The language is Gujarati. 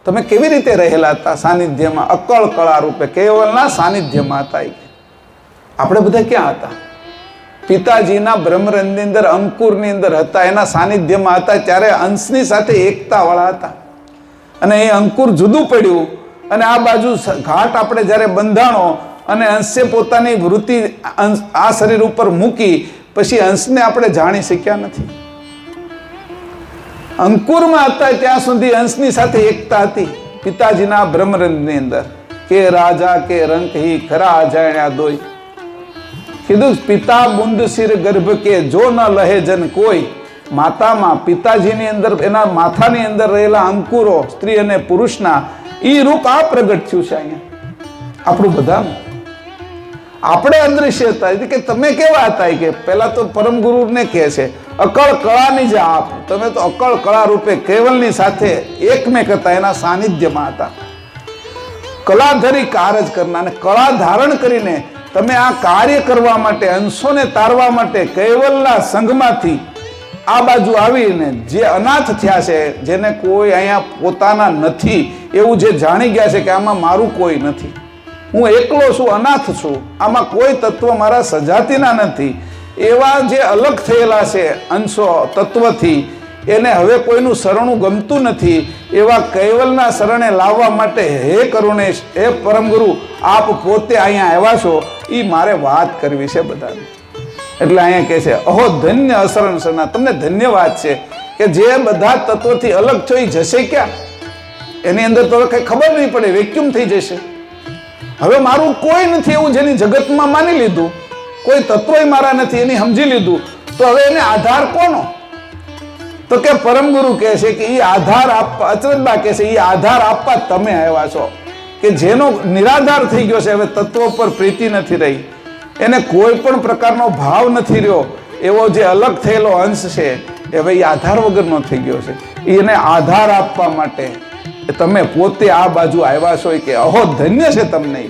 તમે કેવી રીતે રહેલા હતા સાનિધ્યમાં, અકળ કળા રૂપે કેવલના સાનિધ્યમાં હતા. આપણે બધા ક્યાં હતા? પિતાજીના બ્રહ્મરંધની અંદર, અંકુરની અંદર હતા, એના સાનિધ્યમાં હતા. ત્યારે અંશની સાથે એકતા વાળા હતા. અને એ અંકુર જુદું પડ્યું અને આ બાજુ ઘાટ આપણે જ્યારે બંધાણો અને અંશે પોતાની વૃત્તિ આ શરીર ઉપર મૂકી, પછી અંશને આપણે જાણી શક્યા નથી. અંકુરમાં હતા ત્યાં સુધી અંશની સાથે એકતા હતી. પિતાજીના બ્રહ્મરંધની અંદર કે રાજા કે રંક હી ખરા જાણ્યા દોય. કીધું પિતા બુંદ શિર ગર્ભ કે જો ન લહે જન કોઈ. માતામાં પિતાજીની અંદર, એના માથાની અંદર રહેલા અંકુરો સ્ત્રી અને પુરુષના, ઈ રૂપ આ પ્રગટ થયું છે અહીંયા આપણું બધાનું. આપણે અદૃશ્ય હતા કે તમે કેવા હતા કે પહેલા તો પરમ ગુરુને કહે છે અકળ કળાની જે આપ, તમે તો અકળ કળા રૂપે કેવલની સાથે એકમેક હતા, એના સાનિધ્યમાં હતા. કલાધરી કારજ કરનાર, અને કળા ધારણ કરીને તમે આ કાર્ય કરવા માટે, અંશોને તારવા માટે કેવલના સંઘમાંથી આ બાજુ આવીને જે અનાથ થયા છે, જેને કોઈ અહીંયા પોતાના નથી એવું જે જાણી ગયા છે કે આમાં મારું કોઈ નથી, હું એકલો છું, અનાથ છું, આમાં કોઈ તત્વ મારા સજાતીના નથી, એવા જે અલગ થયેલા છે અંશો તત્વથી, એને હવે કોઈનું શરણું ગમતું નથી, એવા કૈવલના શરણે લાવવા માટે હે કરુણેશ, હે પરમગુરુ, આપ પોતે અહીંયા આવ્યા છો, એ મારે વાત કરવી છે બધાને. એટલે અહીંયા કહે છે અહો ધન્ય અશરણ શરણા, તમને ધન્યવાદ છે કે જે બધા તત્વથી અલગ છો એ જશે ક્યાં? એની અંદર તો કઈ ખબર નહીં પડે, વેક્યુમ થઈ જશે. હવે મારું કોઈ નથી એવું જેની જગતમાં માની લીધું, કોઈ તત્વ મારા નથી એની સમજી લીધું, તો હવે એને આધાર કોનો? તો કે પરમ ગુરુ કહે છે કે એ આધાર આપવા, અચરજબા કહે છે એ આધાર આપવા તમે આવ્યા છો, કે જેનો નિરાધાર થઈ ગયો છે, હવે તત્વ પર પ્રીતિ નથી રહી, એને કોઈ પણ પ્રકારનો ભાવ નથી રહ્યો, એવો જે અલગ થયેલો અંશ છે એ હવે એ આધાર વગરનો થઈ ગયો છે. એને આધાર આપવા માટે તમે પોતે આ બાજુ આવ્યા છો કે અહો ધન્ય છે તમને.